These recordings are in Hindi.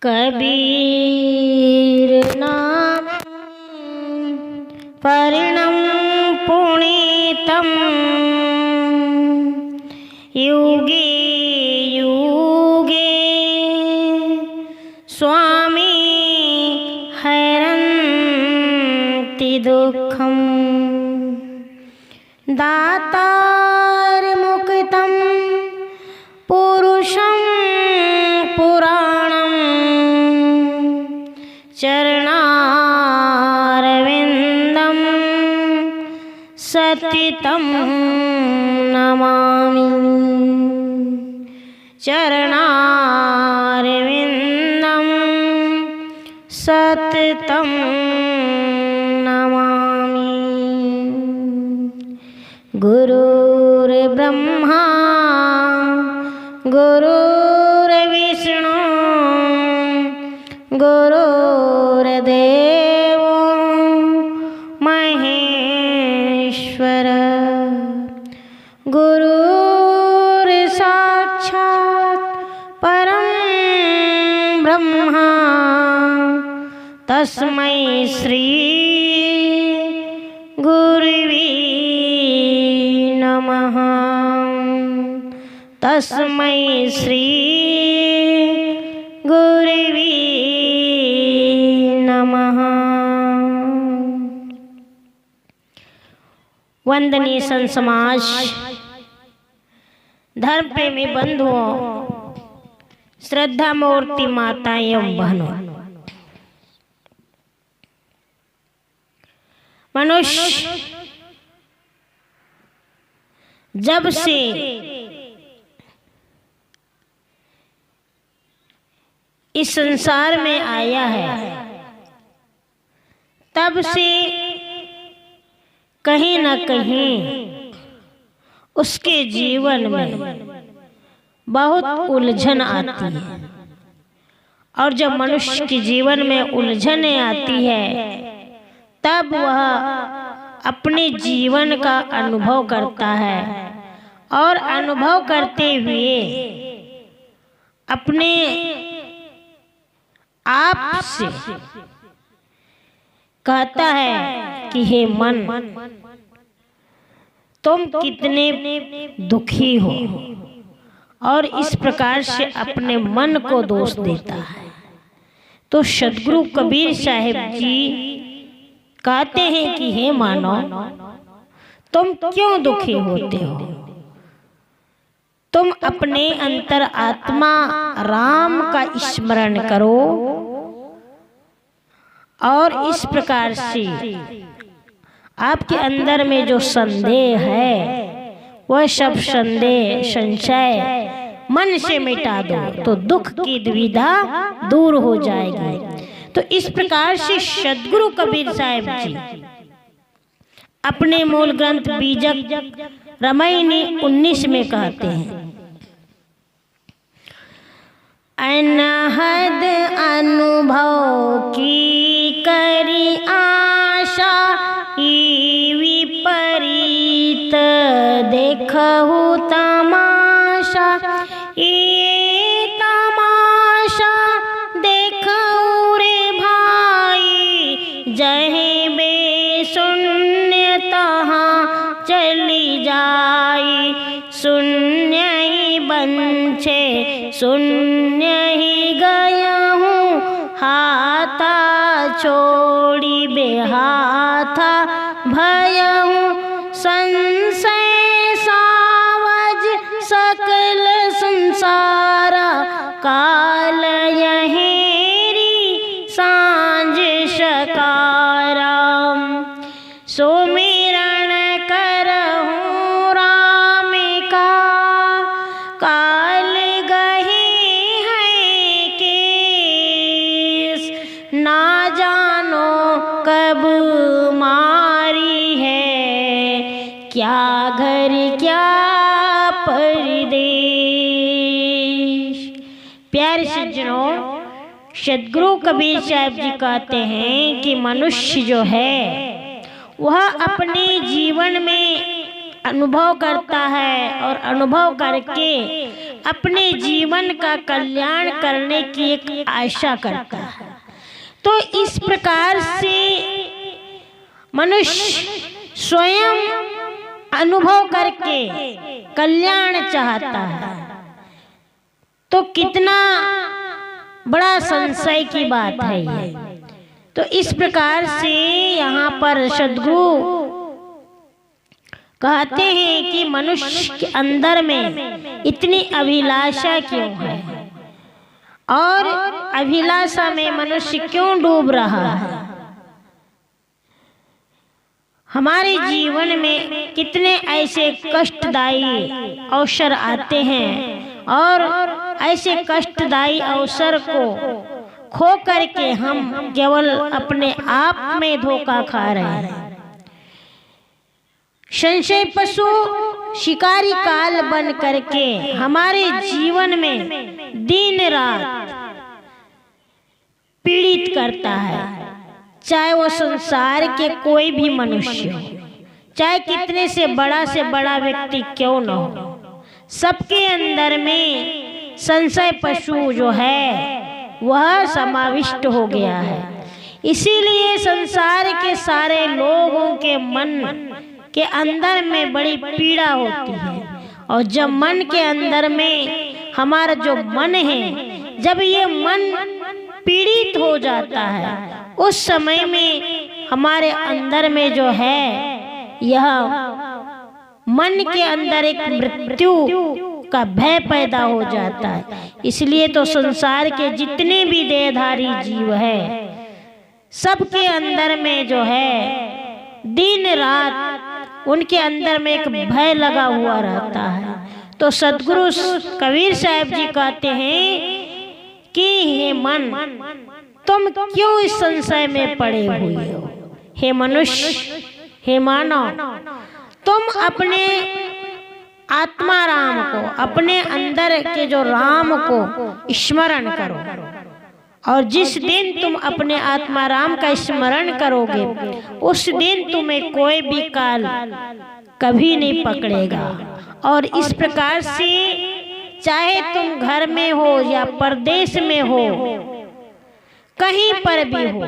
कबीर नाम परिणम पुनीतम युगे युगे स्वामी हरन्ति दुःखम दातार मुक्तम पुरुषं पुराणं चरणारविन्दं सतितं नमामि। चरणारविन्दं सतितं नमामि। गुरुर्ब्रह्मा गुरुर्विष्णु गुरुर्देवो महेश्वर गुरुर्साक्षात् परं ब्रह्मा तस्मै श्री गुरुवे नमः। तस्मै श्री गुरुवे नमः। वंदनीय संत समाज, धर्म प्रेमी बंधुओं, श्रद्धा मूर्ति माताएं एवं बहनों, मनुष्य जब से इस संसार में आया है तब से कहीं न कहीं उसके जीवन में बहुत उलझन आती है। और जब मनुष्य के जीवन में उलझनें आती है तब वह अपने जीवन का अनुभव करता है और अनुभव करते हुए अपने आप से कहता है कि हे मन, तुम कितने दुखी हो, और इस प्रकार से अपने मन को दोष देता है। तो सद्गुरु कबीर साहिब जी कहते हैं कि हे मानव, तुम क्यों दुखी होते हो? तुम अपने अंतर आत्मा राम का स्मरण करो और इस प्रकार से आपके अंदर में जो संदेह है वह सब संदेह संशय मन से मिटा दो तो दुख की दुविधा दूर हो जाएगी। तो इस प्रकार से सद्गुरु कबीर साहिब जी अपने मूल ग्रंथ बीजक रामायणी 19 में कहते हैं, अनहद अनुभव की करी आशा विपरीत देखहु तमाशा, ये तमाशा देखहु रे भाई, जहीं बे शून्य तहाँ चली जाई, शून्य ही बंछे शून्य ही गया हूँ, हाथा छोड़ी बेहाथा भया हूँ, संशय सावज सकल संसारा, काल यहेरी सांझ सकारा, सुमिरन करहूँ राम का, काल गही है केस, ना जानो कब मारी है, क्या घर क्या परदेश। प्यारे सज्जनों, सद्गुरु कबीर साहब जी कहते हैं कि मनुष्य जो है वह अपने जीवन में अनुभव करता है और अनुभव करके अपने जीवन का कल्याण करने की एक आशा करता है। तो इस प्रकार से मनुष्य स्वयं अनुभव करके कल्याण चाहता है। तो कितना बड़ा संशय की बात है ये। तो इस प्रकार से यहाँ पर सद्गुरु कहते हैं कि मनुष्य के अंदर में इतनी अभिलाषा क्यों है और अभिलाषा में मनुष्य क्यों डूब रहा है। हमारे जीवन में कितने ऐसे कष्टदायी अवसर आते हैं और ऐसे कष्टदायी अवसर को खो करके हम केवल अपने आप में धोखा खा रहे हैं। संशय पशु शिकारी काल बन करके हमारे जीवन में दिन रात पीड़ित करता है, चाहे वो संसार के कोई भी मनुष्य हो, चाहे कितने से बड़ा व्यक्ति क्यों न हो, सबके अंदर में संशय पशु जो है वह समाविष्ट हो गया है। इसीलिए संसार के सारे लोगों के मन के अंदर में बड़ी पीड़ा होती है। और जब मन के अंदर में हमारा जो मन है, जब ये मन पीड़ित हो जाता है, उस समय में हमारे अंदर में जो है यह मन के अंदर एक मृत्यु का भय पैदा हो जाता है। इसलिए तो संसार के जितने भी देहधारी जीव है, सबके अंदर में जो है दिन रात उनके अंदर में एक भय लगा हुआ रहता है। तो सद्गुरु कबीर साहब जी कहते हैं कि हे मन, तुम क्यों इस संशय में पड़े हुए हो। हे मनुष्य, हे मानव, तुम अपने आत्मा राम को, अपने अंदर के जो राम को स्मरण करो। और जिस दिन तुम अपने आत्मा राम का स्मरण करोगे, उस दिन तुम्हें कोई भी काल कभी नहीं पकड़ेगा। और इस प्रकार से चाहे तुम घर में हो या परदेश में हो, कहीं पर भी हो,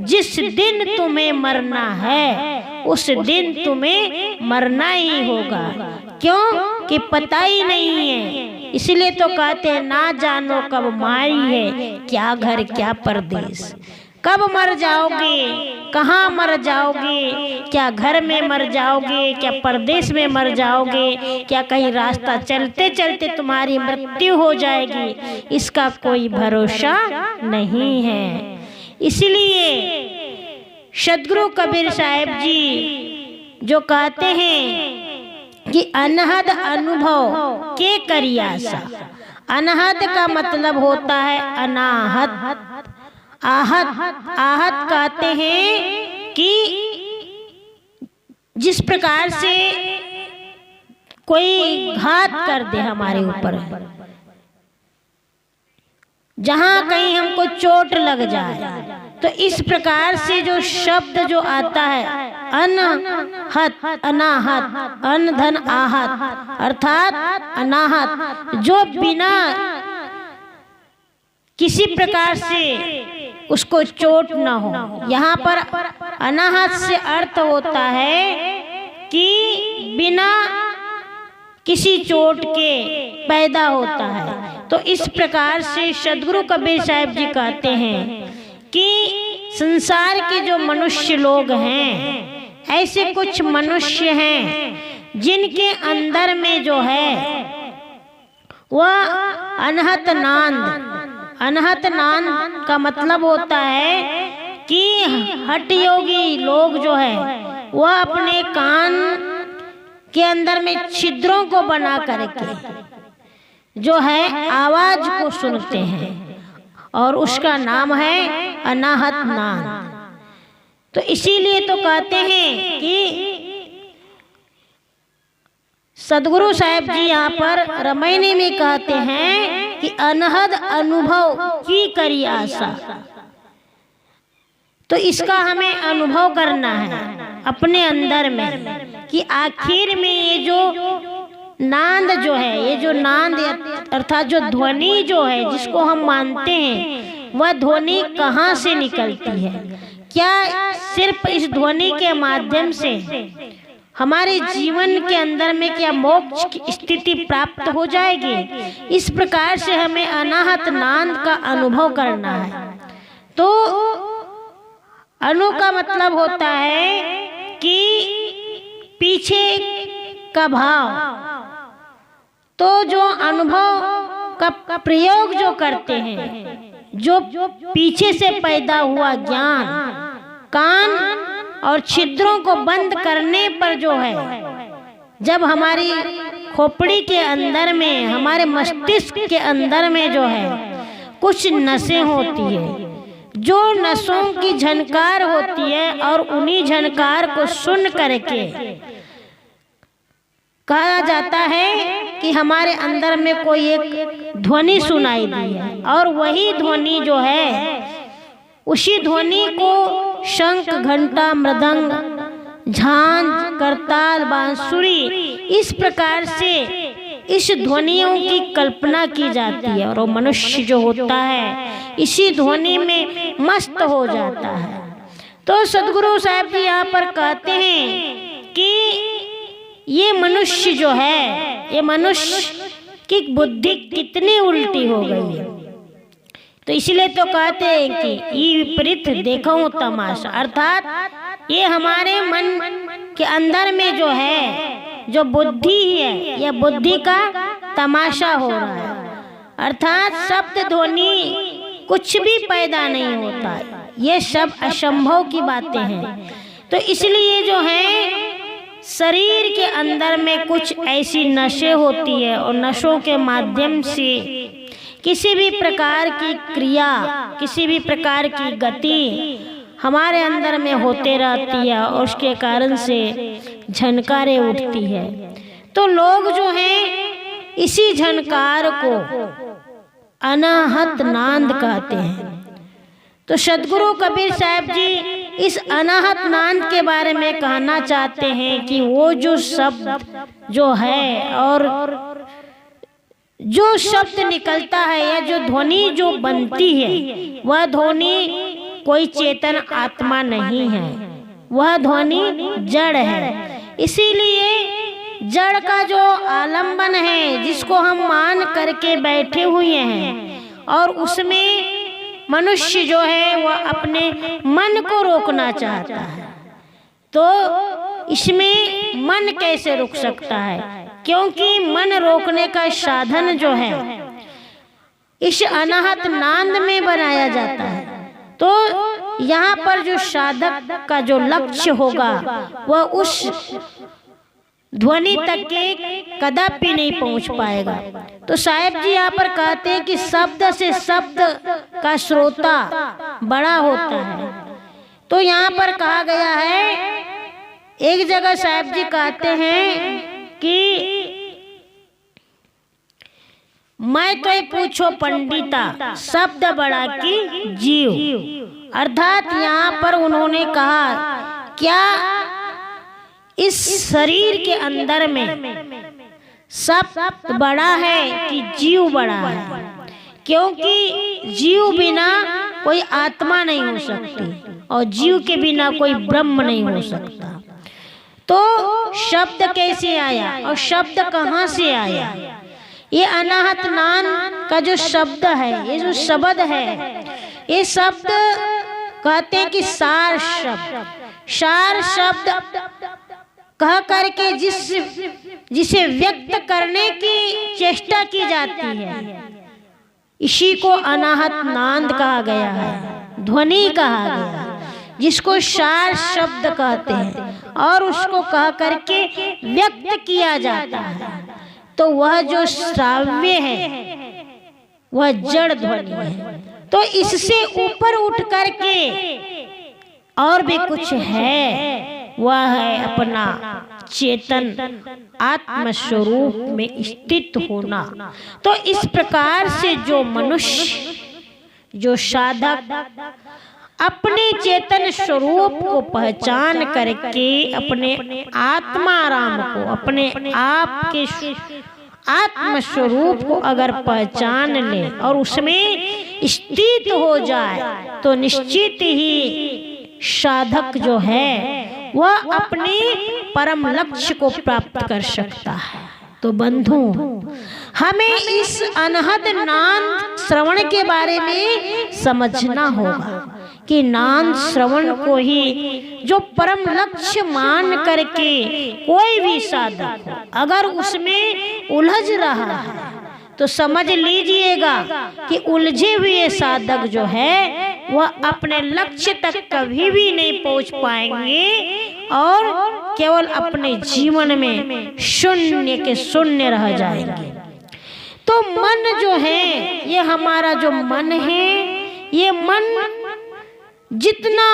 जिस दिन तुम्हें मरना है उस दिन तुम्हें मरना ही होगा। क्यों कि पता ही नहीं है। इसलिए तो कहते हैं ना जानो कब मारी है, क्या घर क्या परदेश। कब मर जाओगे, कहाँ मर जाओगे, क्या घर में मर जाओगे, क्या परदेश में मर जाओगे, क्या कहीं रास्ता चलते चलते तुम्हारी मृत्यु हो जाएगी, इसका कोई भरोसा नहीं है। इसलिए सद्गुरु कबीर साहब जी जो कहते हैं कि अनहद अनुभव के करियासा। अनहद का मतलब होता है अनाहत। आहत कहते हैं कि जिस प्रकार से कोई घात कर दे हमारे ऊपर, जहां कहीं हमको चोट लग जाए, तो इस प्रकार से जो शब्द जो आता है अनहत, अनाहत, अन धन आहत, अर्थात अनाहत, जो बिना किसी प्रकार से उसको चोट न हो। यहाँ पर अनाहत से अर्थ होता है कि बिना किसी चोट के पैदा होता है। तो इस प्रकार से सद्गुरु कबीर साहब जी कहते हैं कि संसार के जो मनुष्य लोग हैं, ऐसे कुछ मनुष्य हैं जिनके अंदर में जो है वह अनहत नांद। अनहत नांद का मतलब होता है कि हठ योगी लोग जो है वह अपने कान के अंदर में छिद्रों को बना करके जो है आवाज को सुनते हैं, और उसका नाम है अनाहत नाद। तो इसीलिए तो कहते हैं कि सद्गुरु साहब जी यहाँ पर रामायणी में कहते हैं कि अनहद अनुभव की करी आशा। तो इसका हमें अनुभव करना है अपने अंदर में कि आखिर में ये जो नाद जो है, ये जो नाद अर्थात जो ध्वनि जो है जिसको हम मानते हैं, वह ध्वनि कहाँ से निकलती है? क्या सिर्फ इस ध्वनि के माध्यम से हमारे जीवन के अंदर में क्या मोक्ष की स्थिति प्राप्त हो जाएगी? इस प्रकार से हमें अनाहत नाद का अनुभव करना है। तो अनु का मतलब होता है कि पीछे का भाव। तो जो अनुभव का प्रयोग जो करते हैं, जो पीछे से पैदा हुआ ज्ञान, कान और छिद्रों को बंद करने पर जो है, जब हमारी खोपड़ी के अंदर में, हमारे मस्तिष्क के अंदर में जो है कुछ नसें होती है, जो नसों की झनकार होती है, और उन्हीं झनकार को सुन करके कहा जाता है कि हमारे अंदर में कोई एक ध्वनि सुनाई दी है, और वही ध्वनि जो है, उसी ध्वनि को शंख, घंटा, मृदंग, झांझ, करताल, बांसुरी, इस प्रकार से इस ध्वनियों की कल्पना की जाती है, और वो मनुष्य जो होता है इसी ध्वनि में मस्त हो जाता है। तो सदगुरु साहब जी यहाँ पर कहते हैं कि ये मनुष्य जो है, ये मनुष्य की बुद्धि कितनी उल्टी हो गई है। तो इसलिए तो कहते हैं कि ये विपरीत देखो तमाशा, अर्थात ये हमारे मन के अंदर में जो है, जो बुद्धि है, यह बुद्धि का तमाशा हो रहा है। अर्थात शब्द ध्वनि कुछ भी पैदा नहीं होता, ये सब असंभव की बातें हैं। तो इसलिए जो है शरीर के अंदर में कुछ ऐसी नशें होती है, और नशों के माध्यम से किसी भी प्रकार की क्रिया, किसी भी प्रकार की गति हमारे अंदर में होते रहती है, और उसके कारण से झनकारें उठती है। तो लोग जो हैं इसी झनकार को अनाहत नाद कहते हैं। तो सदगुरु कबीर साहब जी इस अनाहत नाद के बारे में कहना चाहते हैं कि वो जो शब्द जो है, और जो शब्द निकलता है, या जो ध्वनि जो बनती है, वह ध्वनि कोई चेतन आत्मा नहीं है, वह ध्वनि जड़ है। इसीलिए जड़ का जो आलंबन है, जिसको हम मान करके बैठे हुए हैं, और उसमें मनुष्य जो है वह अपने मन को रोकना चाहता है। तो इसमें मन कैसे रुक सकता है? क्योंकि मन रोकने का साधन जो है इस अनाहत नाद में बनाया जाता है। तो यहाँ पर जो साधक का जो लक्ष्य होगा, वह उस ध्वनि तक के कदापि नहीं पहुंच पाएगा। तो साहेब जी यहाँ पर कहते हैं कि शब्द से शब्द का श्रोता बड़ा होता है। तो यहाँ पर कहा गया है, एक जगह साहेब जी कहते हैं कि मैं तो पूछो पंडिता, शब्द बड़ा की जीव। अर्थात यहाँ पर उन्होंने कहा, क्या इस शरीर के अंदर में शब्द बड़ा है कि जीव बड़ा है? क्योंकि जीव बिना कोई आत्मा नहीं हो सकती, और जीव के बिना कोई ब्रह्म नहीं हो सकता। तो शब्द कैसे आया, और शब्द कहाँ से आया? ये अनाहत नाद का जो शब्द है, ये जो शब्द है, ये शब्द कहते हैं कि सार शब्द, सार शब्द कह करके जिसे व्यक्त करने की चेष्टा की जाती है, इसी को अनाहत नाद कहा गया है, ध्वनि कहा गया है, जिसको सार शब्द कहते हैं, और उसको कह करके व्यक्त किया जाता है। तो वह जो श्राव्य है वह जड़ ध्वनि है। तो इससे ऊपर उठ करके और भी कुछ है, वह है अपना चेतन आत्म स्वरूप में स्थित होना। तो इस प्रकार से जो मनुष्य, जो साधक अपने चेतन स्वरूप को पहचान करके अपने आत्मा राम को, अपने आप के आत्म स्वरूप को अगर पहचान ले और उसमें स्थित हो जाए तो निश्चित ही साधक जो है वह अपने परम लक्ष्य को प्राप्त कर सकता है। तो बंधु, हमें इस अनहद नाद श्रवण के बारे में समझना होगा कि नाद श्रवण को ही जो परम लक्ष्य मान करके कोई भी साधक अगर उसमें उलझ रहा है तो समझ लीजिएगा कि उलझे हुए साधक जो है वह अपने लक्ष्य तक कभी भी नहीं पहुंच पाएंगे और केवल अपने जीवन में शून्य के शून्य रह जाएंगे। तो मन जो है, ये हमारा जो मन है, ये मन जितना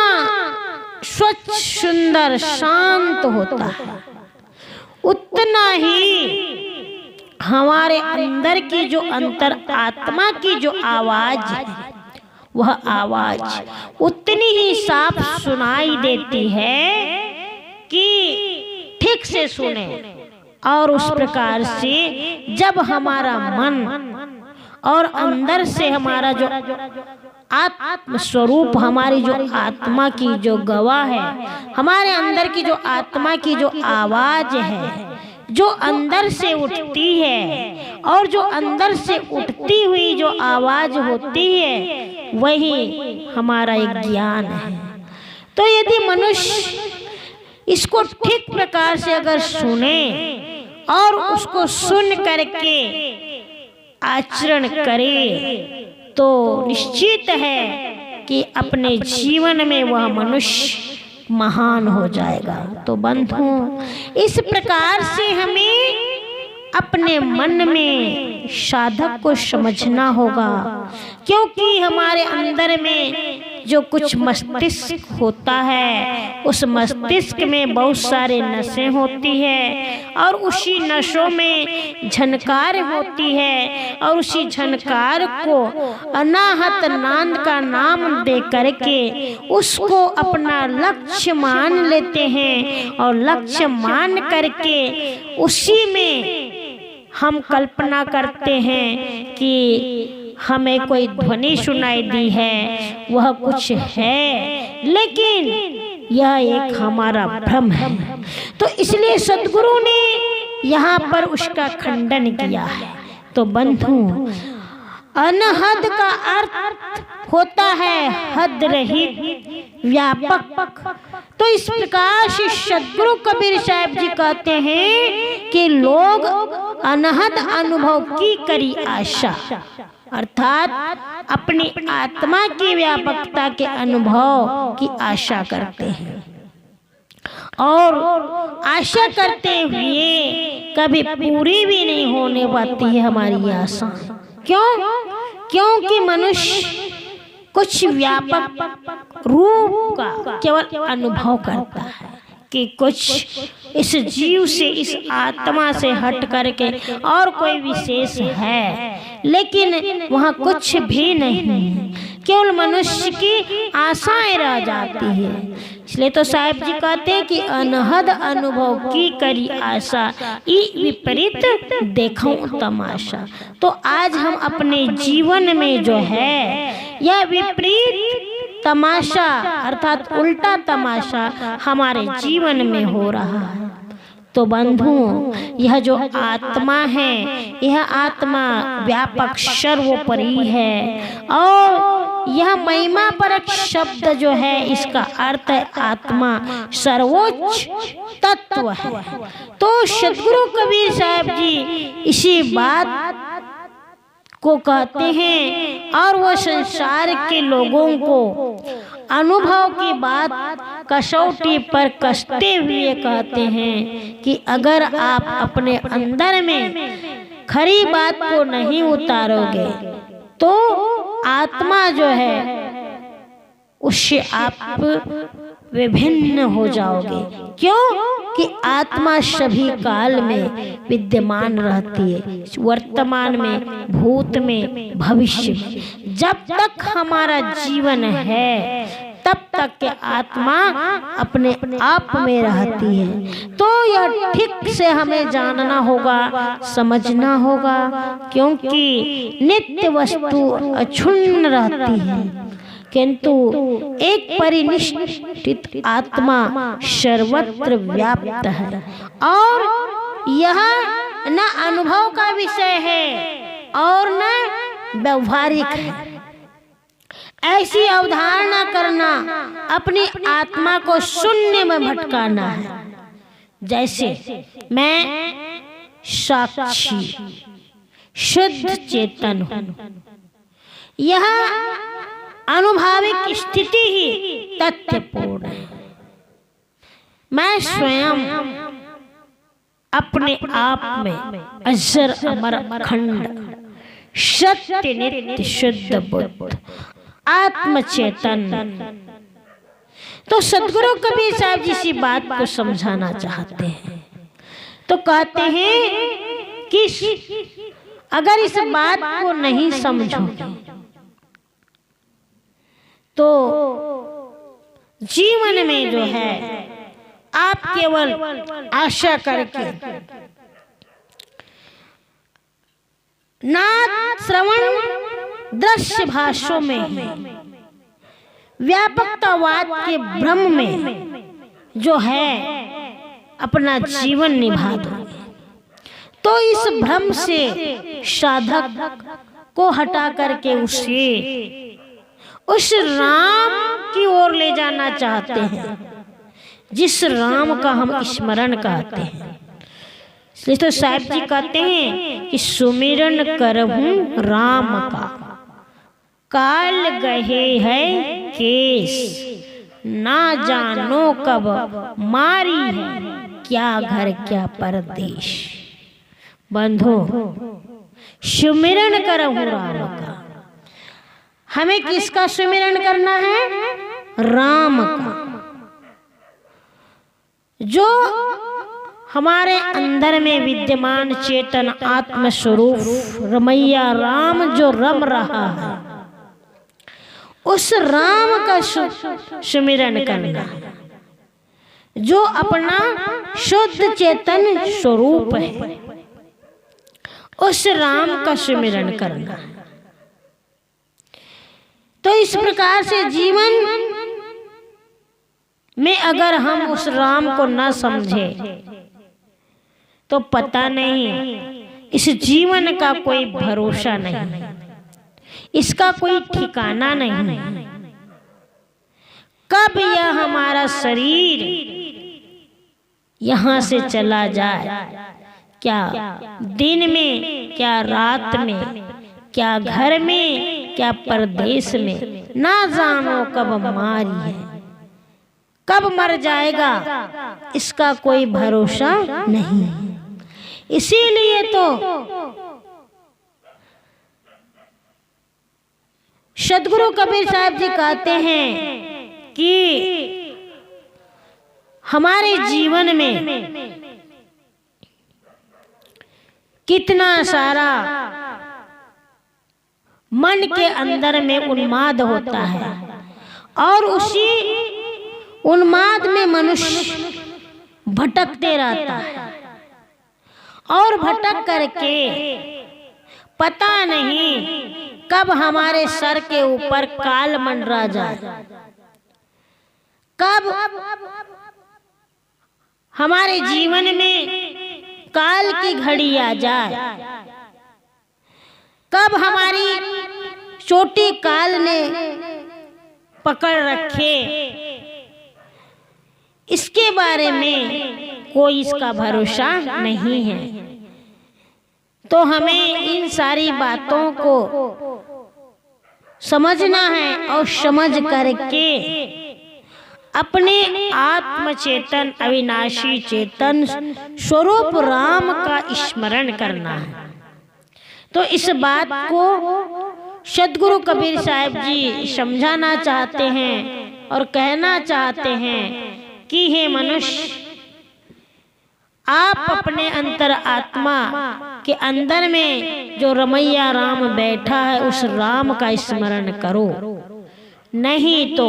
स्वच्छ सुंदर शांत होता है उतना ही हमारे अंदर की जो अंतर आत्मा की जो आवाज है वह आवाज उतनी ही साफ सुनाई देती है कि ठीक से सुने। और उस प्रकार से जब हमारा मन और अंदर से हमारा जो आत्म स्वरूप, हमारी जो आत्मा की जो गवाह है, हमारे अंदर की जो आत्मा की जो आवाज है जो अंदर से उठती है, और जो अंदर से उठती हुई जो आवाज होती है वही हमारा एक ज्ञान है। तो यदि मनुष्य इसको ठीक प्रकार से अगर सुने और उसको सुन करके आचरण करे तो निश्चित है कि अपने जीवन में वह मनुष्य महान हो जाएगा। तो बंधु, इस प्रकार से हमें अपने मन में साधक को समझना होगा, क्योंकि हमारे अंदर में जो कुछ मस्तिष्क होता है उस मस्तिष्क में बहुत सारे नसें होती है और उसी नसों में झनकार होती है और उसी झनकार को अनाहत नाद का नाम दे करके उसको अपना लक्ष्य मान लेते हैं और लक्ष्य मान करके उसी में हम कल्पना करते हैं कि हमें कोई ध्वनि सुनाई दी है, वह कुछ है, लेकिन यह एक हमारा भ्रम है। तो इसलिए सद्गुरु ने यहाँ पर उसका खंडन किया है। तो बंधु, अनहद का अर्थ होता है हद रहित, व्यापक। तो इस प्रकार से सद्गुरु कबीर साहब जी कहते हैं कि लोग अनहद अनुभव की करी आशा, अर्थात अपनी आत्मा की व्यापकता के अनुभव की आशा करते हैं और आशा करते हुए कभी पूरी भी नहीं होने पाती है हमारी आशा। क्यों? क्योंकि मनुष्य कुछ व्यापक रूप का केवल अनुभव करता है कि कुछ इस जीव से, इस आत्मा से हट करके और कोई विशेष है, लेकिन वहाँ कुछ भी नहीं है, केवल मनुष्य की आशाएं रह जाती है। इसलिए तो साहिब जी कहते हैं कि अनहद अनुभव की करी आशा, ई विपरीत देखूं तमाशा। तो आज हम अपने जीवन में जो है यह विपरीत तमाशा अर्थात उल्टा तमाशा हमारे जीवन में हो रहा है। तो बंधु, यह जो आत्मा है, यह आत्मा व्यापक सर्वोपरि है और यह महिमा परक शब्द जो है इसका अर्थ है आत्मा सर्वोच्च तत्व है। तो सद्गुरु कबीर साहब जी इसी बात को कहते हैं और वह संसार के लोगों को अनुभव की बात कसौटी पर कसते हुए कहते हैं कि अगर आप अपने अंदर में खरी बात को नहीं उतारोगे तो आत्मा जो है उससे आप विभिन्न हो जाओगे। क्यों? कि आत्मा सभी काल में विद्यमान रहती है, वर्तमान में, भूत में, भविष्य में। जब तक हमारा जीवन है तब तक के आत्मा अपने आप में रहती है। तो यह ठीक से हमें जानना होगा, समझना होगा, क्योंकि नित्य वस्तु अक्षुण्ण रहती है, किंतु एक परिनिष्ठित आत्मा सर्वत्र व्याप्त है। और यह न अनुभव का विषय है और न व्यवहारिक है। ऐसी अवधारणा करना अपनी आत्मा को शून्य में भटकाना है। जैसे मैं साक्षी शुद्ध चेतन हूँ, यह अनुभाविक स्थिति ही तथ्यपूर्ण है। मैं स्वयं अपने आप में अजर अमर अखंड सत्य नित्य शुद्ध बुद्ध आत्म चेतन। तो सदगुरु कबीर साहब जी इसी बात को समझाना चाहते हैं। तो कहते हैं कि अगर इस बात को नहीं समझोगे तो जीवन में जो है आप केवल आशा करके नाद श्रवण दृश्य भाषों में ही व्यापकतावाद के भ्रम में जो है अपना जीवन निभा दोगे। तो इस भ्रम से साधक को हटा करके उसे उस राम की ओर ले जाना चाहते हैं जिस राम का हम स्मरण कहते हैं। इसलिए तो साहिब जी कहते हैं कि सुमिरन करहूं राम का, काल गहे है केस, ना जानो कब मारी है, क्या घर क्या परदेश। बंधु, सुमिरन करहूं राम का। हमें किसका सुमिरन करना है? राम का, जो हमारे अंदर में विद्यमान चेतन आत्म स्वरूप रमैया राम जो रम रहा है, उस राम का सुमिरन करना, जो अपना शुद्ध चेतन स्वरूप है, उस राम का सुमिरन करना। तो इस प्रकार से जीवन में अगर हम उस राम को न समझे तो पता नहीं, इस जीवन का कोई भरोसा नहीं, इसका कोई ठिकाना नहीं। कब यह हमारा शरीर यहाँ से चला जाए, क्या दिन में, क्या रात में, क्या घर में, क्या परदेश में, ना जानो कब मारी है, कब मर जाएगा, इसका कोई भरोसा नहीं। इसीलिए तो सदगुरु कबीर साहब जी कहते हैं कि हमारे जीवन में कितना सारा मन के अंदर में उन्माद होता है और उसी उन्माद में मनुष्य भटकते रहता है और भटक करके पता नहीं कब हमारे सर के ऊपर काल मंडरा जाए, कब हमारे जीवन में काल की घड़ी आ जाए, कब हमारी चोटी काल ने पकड़ रखे, इसके बारे में कोई इसका भरोसा नहीं है। तो हमें इन सारी बातों को समझना है और समझ करके अपने आत्म चेतन अविनाशी चेतन स्वरूप राम का स्मरण करना है। तो इस बात को सदगुरु कबीर साहब जी समझाना चाहते हैं और कहना चाहते हैं कि हे मनुष्य, आप अपने अंतर आत्मा के अंदर में जो रमैया राम बैठा है उस राम का स्मरण करो, नहीं तो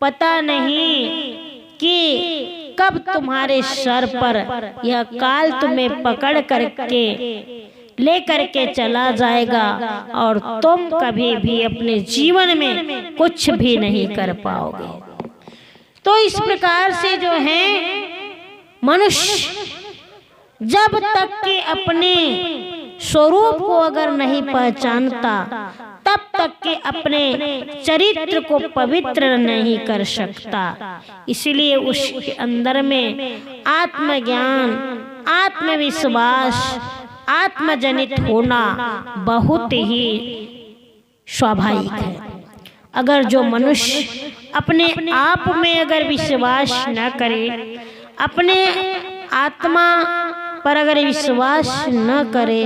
पता नहीं कि कब तुम्हारे सर पर यह काल तुम्हें पकड़ करके ले करके चला जाएगा और तुम कभी भी अपने जीवन में कुछ भी नहीं कर पाओगे। तो इस प्रकार से जो है मनुष्य जब तक कि अपने स्वरूप को अगर नहीं पहचानता तब तक के अपने चरित्र को पवित्र नहीं कर सकता। इसलिए उसके अंदर में आत्मज्ञान, आत्मविश्वास, आत्मजनित होना बहुत ही स्वाभाविक है। अगर जो मनुष्य अपने आप में अगर विश्वास न करे, अपने आत्मा पर अगर विश्वास न करे,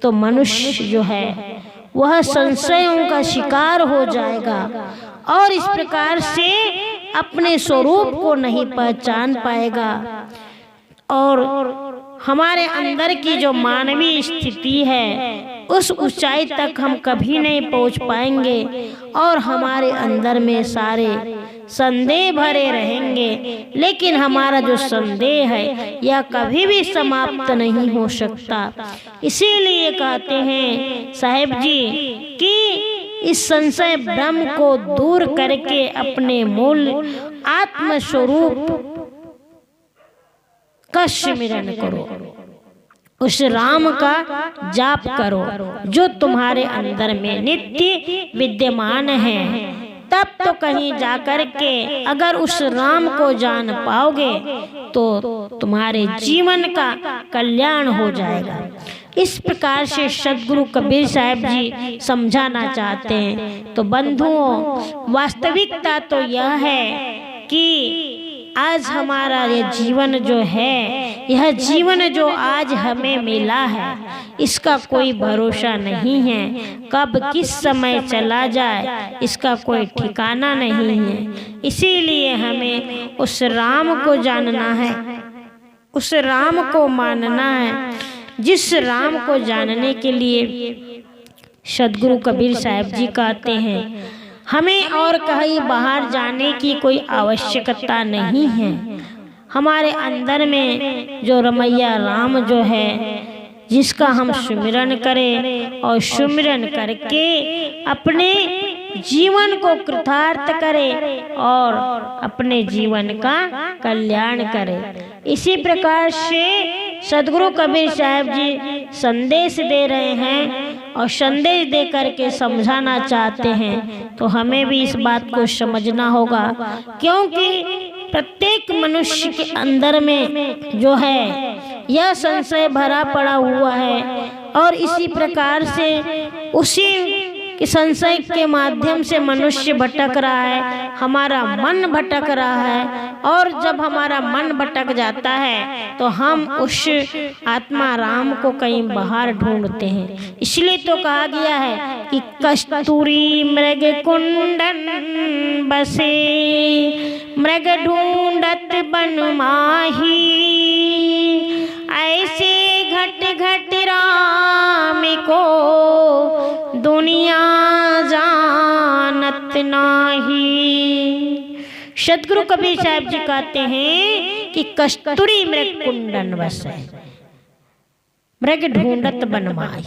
तो मनुष्य जो है वह संशयों का शिकार हो जाएगा और इस प्रकार से अपने स्वरूप को नहीं पहचान पाएगा। और हमारे अंदर की जो मानवीय स्थिति है उस ऊंचाई तक हम कभी नहीं पहुंच पाएंगे और हमारे अंदर में सारे संदेह भरे रहेंगे। लेकिन हमारा जो संदेह है यह कभी भी समाप्त नहीं हो सकता। इसीलिए कहते हैं साहेब जी कि इस संशय भ्रम को दूर करके अपने मूल आत्म स्वरूप का स्मरण करो, उस राम का जाप करो जो तुम्हारे अंदर में नित्य विद्यमान है। तब तो कहीं जाकर के अगर उस राम को जान पाओगे तो तुम्हारे जीवन का कल्याण हो जाएगा। इस प्रकार से सद्गुरु कबीर साहब जी समझाना चाहते हैं। तो बंधुओं, वास्तविकता तो यह है कि आज हमारा यह जीवन जो है, यह जीवन जो आज हमें मिला है, इसका कोई भरोसा नहीं है। कब किस समय चला जाए इसका कोई ठिकाना नहीं है। इसीलिए हमें उस राम को जानना है, उस राम को मानना है, जिस राम को जानने के लिए सद्गुरु कबीर साहब जी कहते हैं हमें और कहीं बाहर जाने की कोई आवश्यकता नहीं है। हमारे अंदर में जो रमैया राम जो है, जिसका हम सुमिरन करें और सुमिरन करके अपने जीवन को कृतार्थ करें और अपने जीवन का कल्याण करें। इसी प्रकार से सद्गुरु कबीर साहब जी संदेश दे रहे हैं और संदेश दे करके समझाना चाहते हैं। तो हमें भी इस बात को समझना होगा, क्योंकि प्रत्येक मनुष्य के अंदर में जो है यह संशय भरा पड़ा हुआ है और इसी प्रकार से उसी कि संशय के माध्यम से मनुष्य भटक रहा है, हमारा मन भटक रहा है। और जब हमारा मन भटक जाता है तो हम उस आत्मा राम को कहीं बाहर ढूंढते हैं। इसलिए तो कहा गया है कि कस्तूरी मृग कुंडन बसे, मृग ढूंढत बन माही, ऐसे घट घट राम को दुनिया जानत नाही। सद्गुरु कबीर साहब जी कहते हैं कि कस्तूरी मृग कुंडन बसे, मृग ढूंढत बन माही।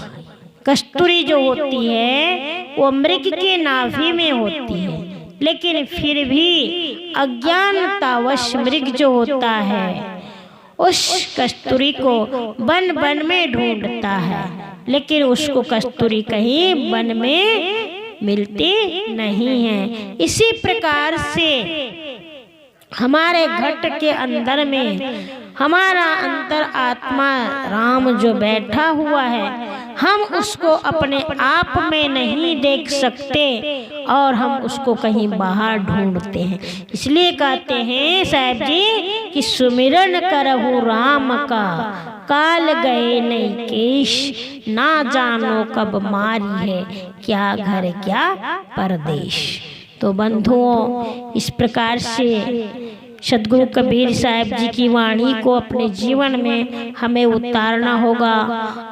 कस्तूरी जो होती है वो मृग के नाभि में होती है, लेकिन फिर भी अज्ञानतावश मृग जो होता है उस कस्तूरी को बन बन में ढूंढता है, लेकिन उसको कस्तूरी कहीं वन में मिलती नहीं है। इसी प्रकार से हमारे घट के अंदर में हमारा अंतर आत्मा राम जो बैठा हुआ है, हम उसको अपने आप में नहीं देख सकते और हम उसको कहीं बाहर ढूंढते हैं। इसलिए कहते हैं साहब जी कि सुमिरन करहु राम का, काल गए नहीं केश, ना जानो कब मारी है, क्या घर क्या परदेश। तो बंधुओं, इस प्रकार से सद्गुरु कबीर साहब जी की वाणी को अपने जीवन में हमें उतारना होगा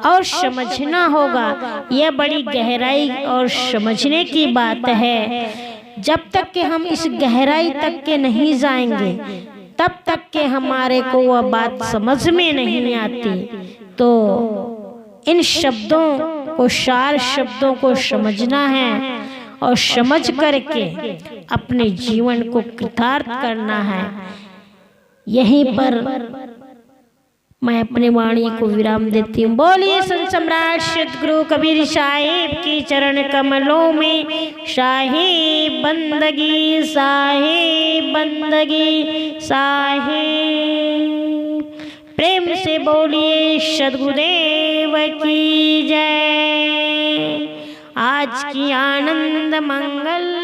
और समझना होगा। यह बड़ी गहराई और समझने की बात है। जब तक कि हम इस गहराई तक के नहीं जाएंगे तब तक के हमारे को वह बात समझ में नहीं आती। तो इन शब्दों को, सार शब्दों को समझना है और समझ करके अपने जीवन को कृतार्थ करना है। यहीं पर मैं अपनी वाणी को विराम देती हूँ। बोलिए संत सम्राट सद्गुरु कबीर साहिब की चरण कमलों में शाही बंदगी, शाही बंदगी, शाही। प्रेम से बोलिए सद्गुरुदेव की जय। आज की आनंद मंगल